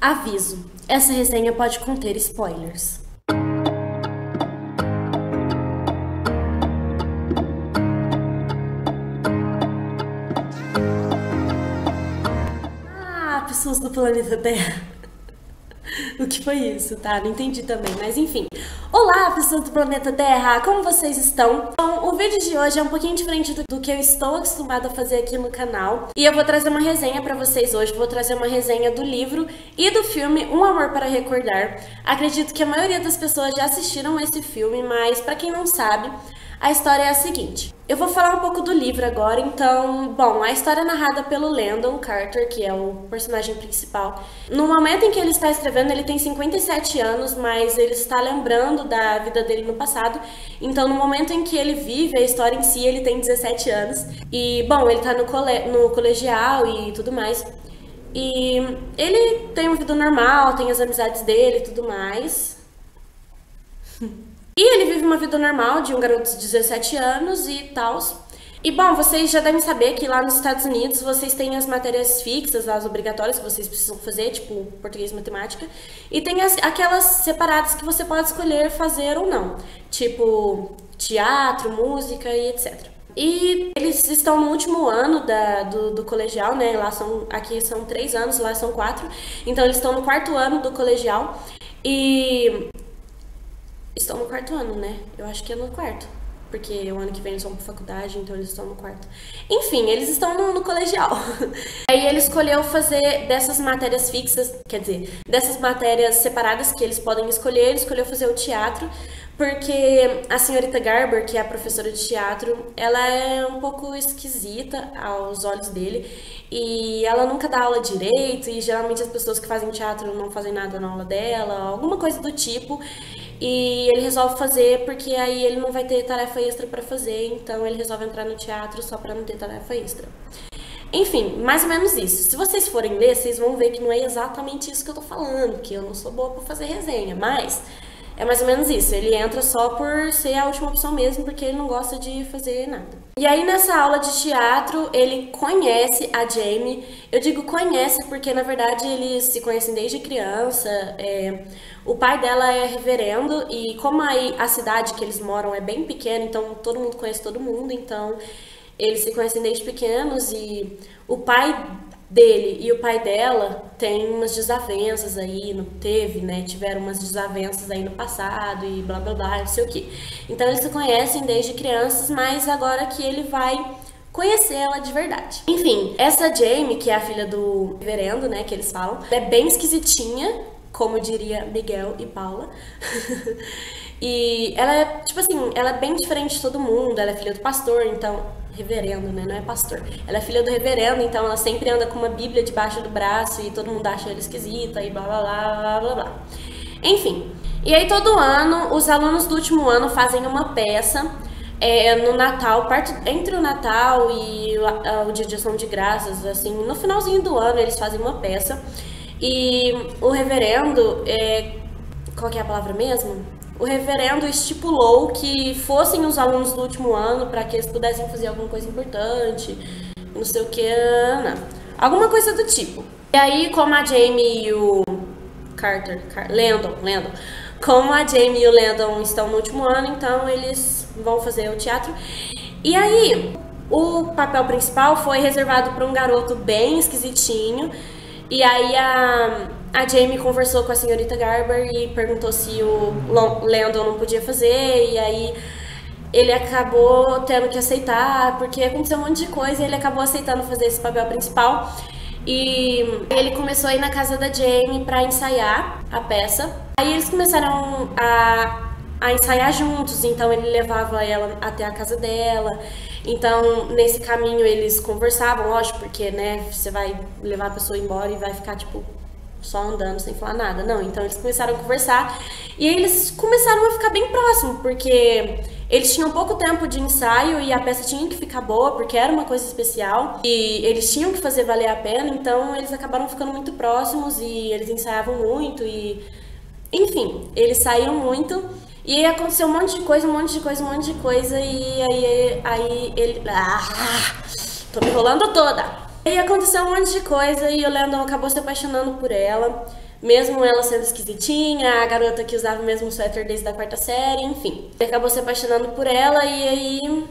Aviso: essa resenha pode conter spoilers. Pessoas do planeta Terra. O que foi isso, tá? Não entendi também, mas enfim. Olá, pessoas do planeta Terra, como vocês estão? Bom, o vídeo de hoje é um pouquinho diferente do que eu estou acostumada a fazer aqui no canal. E eu vou trazer uma resenha pra vocês hoje. Vou trazer uma resenha do livro e do filme Um Amor para Recordar. Acredito que a maioria das pessoas já assistiram esse filme, mas pra quem não sabe, a história é a seguinte. Eu vou falar um pouco do livro agora, então, bom, a história é narrada pelo Landon Carter, que é o personagem principal. No momento em que ele está escrevendo, ele tem 57 anos, mas ele está lembrando da vida dele no passado. Então, no momento em que ele vive a história em si, ele tem 17 anos. E, bom, ele está no colegial e tudo mais. E ele tem uma vida normal, tem as amizades dele e tudo mais. E ele vive uma vida normal de um garoto de 17 anos e tal. E bom, vocês já devem saber que lá nos Estados Unidos vocês têm as matérias fixas, as obrigatórias que vocês precisam fazer, tipo português e matemática. E tem aquelas separadas que você pode escolher fazer ou não, tipo teatro, música e etc. E eles estão no último ano do colegial, né? Aqui são 3 anos, lá são 4. Então eles estão no 4º ano do colegial e estão no 4º ano, né? Eu acho que é no 4º. Porque o ano que vem eles vão pra faculdade, então eles estão no 4º. Enfim, eles estão no colegial. Aí ele escolheu fazer dessas matérias fixas, quer dizer, dessas matérias separadas que eles podem escolher, ele escolheu fazer o teatro, porque a senhorita Garber, que é a professora de teatro, ela é um pouco esquisita aos olhos dele, e ela nunca dá aula direito, e geralmente as pessoas que fazem teatro não fazem nada na aula dela, alguma coisa do tipo. E ele resolve fazer porque aí ele não vai ter tarefa extra pra fazer, então ele resolve entrar no teatro só pra não ter tarefa extra. Enfim, mais ou menos isso. Se vocês forem ler, vocês vão ver que não é exatamente isso que eu tô falando, que eu não sou boa pra fazer resenha, mas é mais ou menos isso. Ele entra só por ser a última opção mesmo, porque ele não gosta de fazer nada. E aí nessa aula de teatro, ele conhece a Jamie. Eu digo conhece porque na verdade eles se conhecem desde criança. O pai dela é reverendo e como aí a cidade que eles moram é bem pequena, então todo mundo conhece todo mundo, então eles se conhecem desde pequenos e o pai dele e o pai dela tem umas desavenças aí, tiveram umas desavenças aí no passado e blá blá blá, não sei o que. Então eles se conhecem desde crianças, mas agora que ele vai conhecer ela de verdade. Enfim, essa Jamie, que é a filha do reverendo, né, que eles falam, é bem esquisitinha, como diria Miguel e Paula. E ela é, tipo assim, ela é bem diferente de todo mundo, ela é filha do pastor, então reverendo, né? Não é pastor. Ela é filha do reverendo, então ela sempre anda com uma bíblia debaixo do braço e todo mundo acha ela esquisita e blá blá blá blá blá blá. Enfim, e aí todo ano os alunos do último ano fazem uma peça no Natal, entre o Natal e o Dia de Ação de Graças, assim, no finalzinho do ano eles fazem uma peça e o reverendo, qual que é a palavra mesmo? O reverendo estipulou que fossem os alunos do último ano para que eles pudessem fazer alguma coisa importante, não sei o que, alguma coisa do tipo. E aí, como a Jamie e o Landon, como a Jamie e o Landon estão no último ano, então eles vão fazer o teatro. E aí, o papel principal foi reservado para um garoto bem esquisitinho. E aí a Jamie conversou com a senhorita Garber e perguntou se o Landon não podia fazer, e aí ele acabou tendo que aceitar, porque aconteceu um monte de coisa e ele acabou aceitando fazer esse papel principal. E ele começou a ir na casa da Jamie pra ensaiar a peça. Aí eles começaram a ensaiar juntos, então ele levava ela até a casa dela. Então, nesse caminho eles conversavam, lógico, porque, né, você vai levar a pessoa embora e vai ficar, tipo, só andando sem falar nada. Não, então eles começaram a conversar e aí eles começaram a ficar bem próximos, porque eles tinham pouco tempo de ensaio e a peça tinha que ficar boa, porque era uma coisa especial e eles tinham que fazer valer a pena, então eles acabaram ficando muito próximos e eles ensaiavam muito e... Enfim, eles saíram muito. E aí aconteceu um monte de coisa, e aí ele... tô me enrolando toda! E aí aconteceu um monte de coisa e o Landon acabou se apaixonando por ela. mesmo ela sendo esquisitinha, a garota que usava o mesmo suéter desde a quarta série, enfim. Ele acabou se apaixonando por ela e aí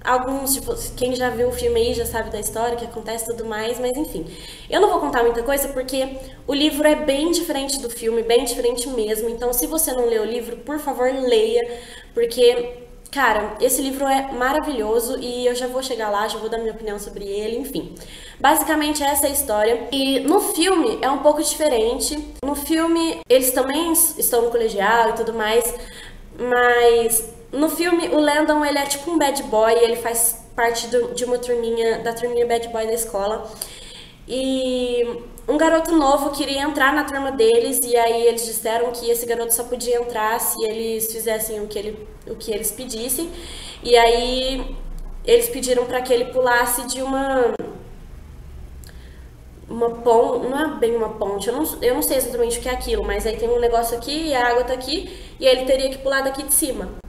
alguns, tipo, quem já viu o filme aí já sabe da história, que acontece e tudo mais, mas enfim. Eu não vou contar muita coisa porque o livro é bem diferente do filme, bem diferente mesmo. Então, se você não leu o livro, por favor, leia, porque, cara, esse livro é maravilhoso e eu já vou chegar lá, já vou dar minha opinião sobre ele, enfim. Basicamente, essa é a história. E no filme é um pouco diferente. No filme, eles também estão no colegial e tudo mais, mas no filme, o Landon, ele é tipo um bad boy, ele faz parte de uma turminha, da turminha bad boy da escola. E um garoto novo queria entrar na turma deles, e aí eles disseram que esse garoto só podia entrar se eles fizessem o que eles pedissem. E aí eles pediram para que ele pulasse de uma ponte, não é bem uma ponte, eu não sei exatamente o que é aquilo, mas aí tem um negócio aqui e a água tá aqui, e aí ele teria que pular daqui de cima.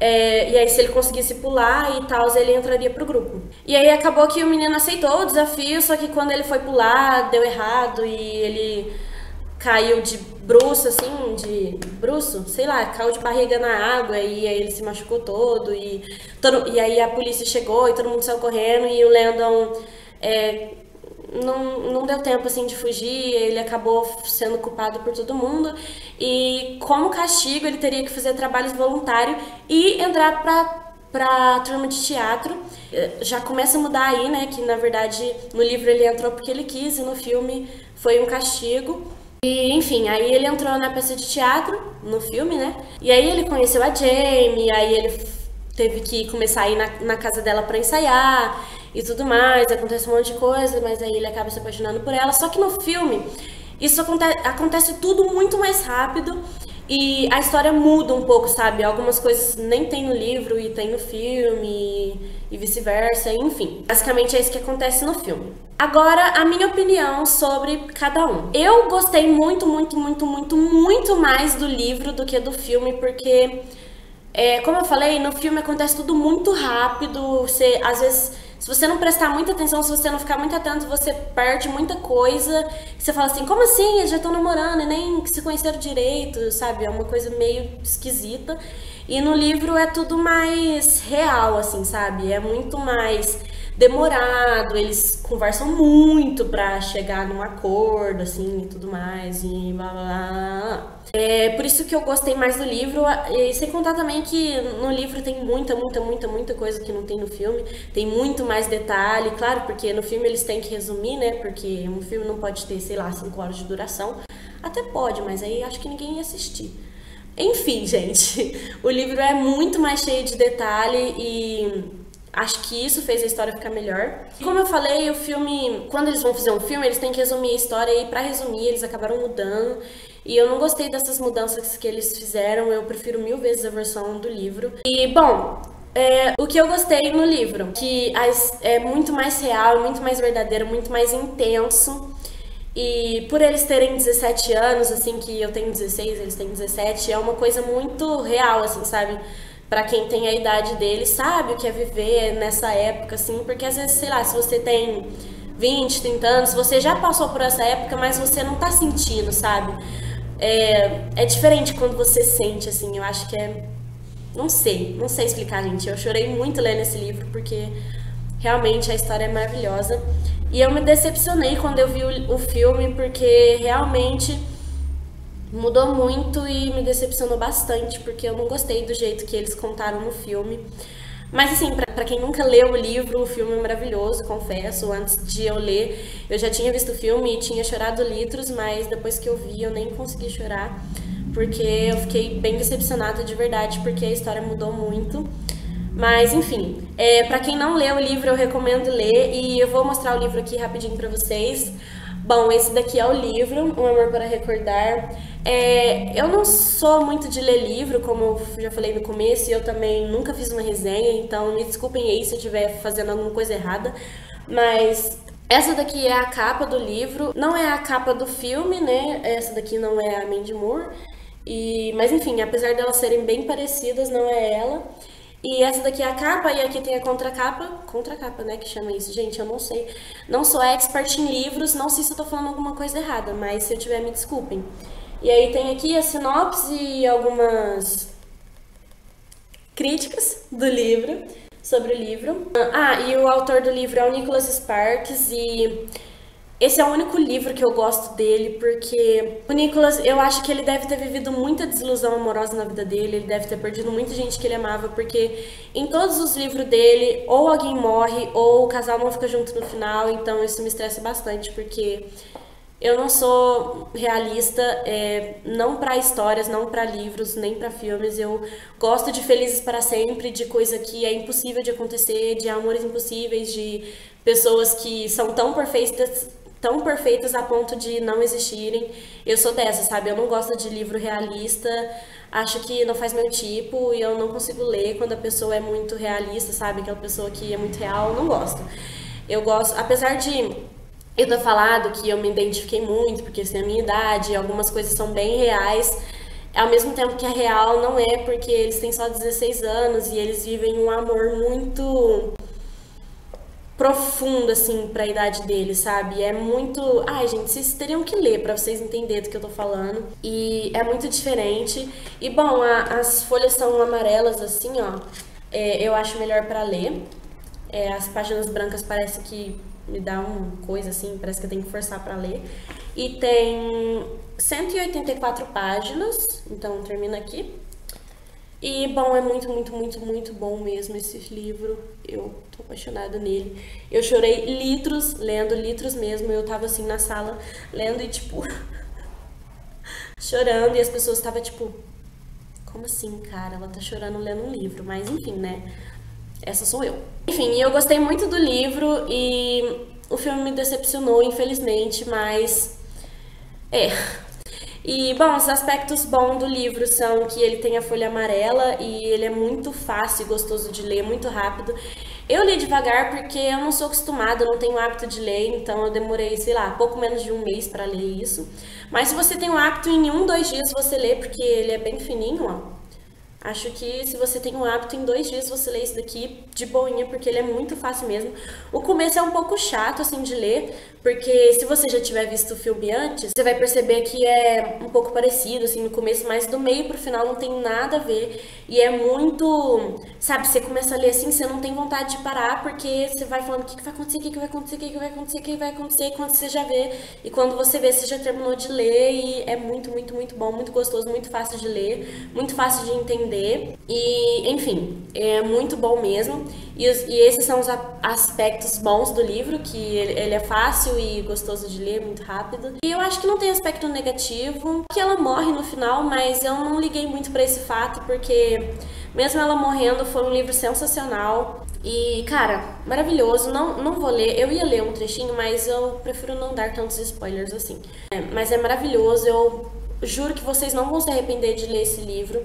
E aí, se ele conseguisse pular e tal, ele entraria pro grupo. E aí acabou que o menino aceitou o desafio, só que quando ele foi pular, deu errado e ele caiu de bruço, assim, sei lá, caiu de barriga na água e aí ele se machucou todo. E aí a polícia chegou e todo mundo saiu correndo e o Landon não deu tempo assim de fugir, ele acabou sendo culpado por todo mundo e como castigo ele teria que fazer trabalhos voluntários e entrar pra turma de teatro. Já começa a mudar aí, né, que na verdade no livro ele entrou porque ele quis e no filme foi um castigo. E, enfim, aí ele entrou na peça de teatro, no filme, né, e aí ele conheceu a Jamie, aí ele teve que começar a ir na casa dela pra ensaiar e tudo mais, acontece um monte de coisa, mas aí ele acaba se apaixonando por ela. Só que no filme, isso acontece tudo muito mais rápido e a história muda um pouco, sabe? Algumas coisas nem tem no livro e tem no filme e vice-versa, enfim. Basicamente é isso que acontece no filme. Agora, a minha opinião sobre cada um. Eu gostei muito, muito, muito, muito, muito mais do livro do que do filme, porque, como eu falei, no filme acontece tudo muito rápido, você, às vezes, se você não prestar muita atenção, se você não ficar muito atento, você perde muita coisa. Você fala assim, como assim? Eles já estão namorando e nem se conheceram direito, sabe? É uma coisa meio esquisita. E no livro é tudo mais real, assim, sabe? É muito mais demorado, eles conversam muito pra chegar num acordo, assim, e tudo mais, e blá blá blá. Por isso que eu gostei mais do livro, e sem contar também que no livro tem muita, muita, muita, muita coisa que não tem no filme, tem muito mais detalhe, claro, porque no filme eles têm que resumir, né, porque um filme não pode ter, sei lá, 5 horas de duração, até pode, mas aí acho que ninguém ia assistir. Enfim, gente, o livro é muito mais cheio de detalhe e acho que isso fez a história ficar melhor. Como eu falei, o filme, quando eles vão fazer um filme, eles têm que resumir a história e pra resumir eles acabaram mudando. E eu não gostei dessas mudanças que eles fizeram, eu prefiro 1000 vezes a versão do livro. E, bom, o que eu gostei no livro, que é muito mais real, muito mais verdadeiro, muito mais intenso. E por eles terem 17 anos, assim, que eu tenho 16, eles têm 17, é uma coisa muito real, assim, sabe? Pra quem tem a idade deles, sabe o que é viver nessa época, assim, porque às vezes, sei lá, se você tem 20, 30 anos, você já passou por essa época, mas você não tá sentindo, sabe? É diferente quando você sente, assim, eu acho que não sei explicar, gente. Eu chorei muito lendo esse livro, porque realmente a história é maravilhosa. E eu me decepcionei quando eu vi o filme, porque realmente mudou muito e me decepcionou bastante, porque eu não gostei do jeito que eles contaram no filme. Mas assim, pra quem nunca leu o livro, o filme é maravilhoso, confesso. Antes de eu ler, eu já tinha visto o filme e tinha chorado litros, mas depois que eu vi, eu nem consegui chorar, porque eu fiquei bem decepcionada de verdade, porque a história mudou muito. Mas enfim, pra quem não leu o livro, eu recomendo ler e eu vou mostrar o livro aqui rapidinho pra vocês. Bom, esse daqui é o livro, Um Amor para Recordar. Eu não sou muito de ler livro, como eu já falei no começo, e eu também nunca fiz uma resenha, então me desculpem aí se eu estiver fazendo alguma coisa errada, mas essa daqui é a capa do livro, não é a capa do filme, né? Essa daqui não é a Mandy Moore, mas enfim, apesar delas serem bem parecidas, não é ela. E essa daqui é a capa, e aqui tem a contracapa. Contracapa, né, que chama isso. Gente, eu não sei. Não sou expert em livros, não sei se eu tô falando alguma coisa errada, mas se eu tiver, me desculpem. E aí tem aqui a sinopse e algumas críticas do livro, sobre o livro. E o autor do livro é o Nicholas Sparks, e esse é o único livro que eu gosto dele, porque o Nicholas, eu acho que ele deve ter vivido muita desilusão amorosa na vida dele, ele deve ter perdido muita gente que ele amava, porque em todos os livros dele, ou alguém morre, ou o casal não fica junto no final, então isso me estressa bastante, porque eu não sou realista, não pra histórias, não pra livros, nem pra filmes. Eu gosto de Felizes para Sempre, de coisa que é impossível de acontecer, de amores impossíveis, de pessoas que são tão perfeitas a ponto de não existirem. Eu sou dessa, sabe? Eu não gosto de livro realista, acho que não faz meu tipo e eu não consigo ler quando a pessoa é muito realista, sabe? Aquela pessoa que é muito real, eu não gosto. Eu gosto, apesar de eu ter falado que eu me identifiquei muito, porque assim, a minha idade, algumas coisas são bem reais, ao mesmo tempo que é real, não é, porque eles têm só 16 anos e eles vivem um amor muito profundo, assim, pra idade deles, sabe? É muito... Ai, gente, vocês teriam que ler pra vocês entenderem do que eu tô falando. E é muito diferente. E, bom, as folhas são amarelas, assim, ó. Eu acho melhor pra ler. As páginas brancas parece que me dá uma coisa assim, parece que eu tenho que forçar pra ler. E tem 184 páginas, então termina aqui. E, bom, é muito, muito, muito, muito bom mesmo esse livro. Eu tô apaixonada nele. Eu chorei litros, lendo, litros mesmo. Eu tava assim na sala, lendo e tipo... chorando, e as pessoas estavam tipo... Como assim, cara? Ela tá chorando lendo um livro. Mas, enfim, né? Essa sou eu. Enfim, eu gostei muito do livro e o filme me decepcionou, infelizmente, mas... E, bom, os aspectos bons do livro são que ele tem a folha amarela e ele é muito fácil e gostoso de ler, muito rápido. Eu li devagar porque eu não sou acostumada, eu não tenho hábito de ler, então eu demorei, sei lá, pouco menos de um mês para ler isso. Mas se você tem o hábito, em 1, 2 dias você lê, porque ele é bem fininho, ó. Acho que se você tem um hábito, em 2 dias você lê isso daqui de boinha, porque ele é muito fácil mesmo. O começo é um pouco chato, assim, de ler, porque se você já tiver visto o filme antes, você vai perceber que é um pouco parecido, assim, no começo, mas do meio pro final não tem nada a ver. E é muito... Sabe, você começa a ler assim, você não tem vontade de parar, porque você vai falando o que vai acontecer, o que vai acontecer, o que vai acontecer, o que vai acontecer, e quando você já vê, e quando você vê, você já terminou de ler, e é muito, muito, muito bom, muito gostoso, muito fácil de ler, muito fácil de entender. E, enfim, é muito bom mesmo. E esses são os aspectos bons do livro, que ele é fácil e gostoso de ler, muito rápido. E eu acho que não tem aspecto negativo, que ela morre no final, mas eu não liguei muito pra esse fato, porque mesmo ela morrendo, foi um livro sensacional. E, cara, maravilhoso. Não vou ler, eu ia ler um trechinho, mas eu prefiro não dar tantos spoilers assim. Mas é maravilhoso, eu juro que vocês não vão se arrepender de ler esse livro.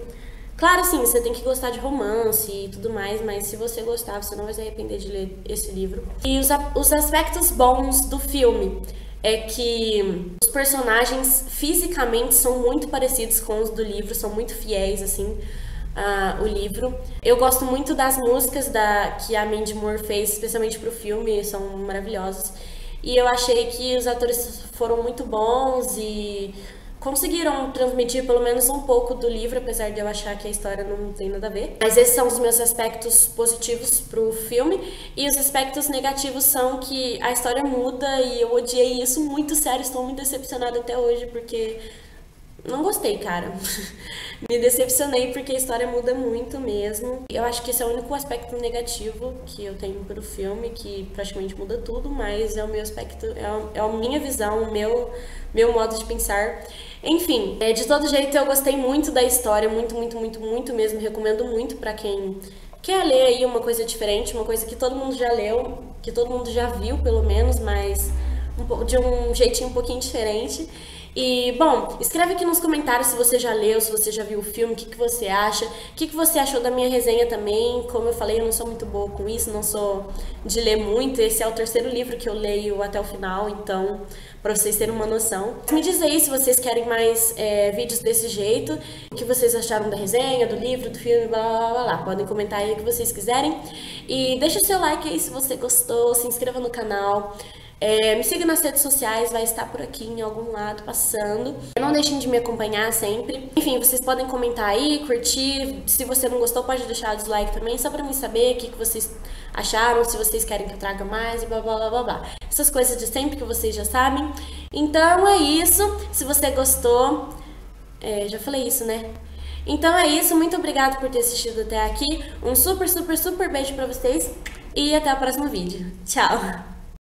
Claro, sim, você tem que gostar de romance e tudo mais, mas se você gostar, você não vai se arrepender de ler esse livro. E os aspectos bons do filme é que os personagens fisicamente são muito parecidos com os do livro, são muito fiéis, assim, o livro. Eu gosto muito das músicas que a Mandy Moore fez, especialmente pro filme, são maravilhosas. E eu achei que os atores foram muito bons e conseguiram transmitir pelo menos um pouco do livro, apesar de eu achar que a história não tem nada a ver. Mas esses são os meus aspectos positivos pro filme. E os aspectos negativos são que a história muda e eu odiei isso muito, sério. Estou muito decepcionada até hoje porque não gostei, cara. Me decepcionei porque a história muda muito mesmo. Eu acho que esse é o único aspecto negativo que eu tenho pro filme, que praticamente muda tudo, mas é o meu aspecto, é a minha visão, o meu modo de pensar. Enfim, de todo jeito eu gostei muito da história, muito, muito, muito, muito mesmo. Recomendo muito pra quem quer ler aí uma coisa diferente, uma coisa que todo mundo já leu, que todo mundo já viu pelo menos, mas de um jeitinho um pouquinho diferente. E, bom, escreve aqui nos comentários se você já leu, se você já viu o filme, o que você acha, o que você achou da minha resenha também. Como eu falei, eu não sou muito boa com isso, não sou de ler muito. Esse é o terceiro livro que eu leio até o final, então, pra vocês terem uma noção. Me diz aí se vocês querem mais vídeos desse jeito, o que vocês acharam da resenha, do livro, do filme, blá blá blá blá. Podem comentar aí o que vocês quiserem. E deixa o seu like aí se você gostou, se inscreva no canal. Me siga nas redes sociais, vai estar por aqui em algum lado passando. Não deixem de me acompanhar sempre. Enfim, vocês podem comentar aí, curtir. Se você não gostou, pode deixar o dislike também, só pra mim saber o que vocês acharam, se vocês querem que eu traga mais e blá blá blá blá blá. Essas coisas de sempre que vocês já sabem. Então é isso. Se você gostou, já falei isso, né? Então é isso, muito obrigada por ter assistido até aqui. Um super, super, super beijo pra vocês e até o próximo vídeo. Tchau!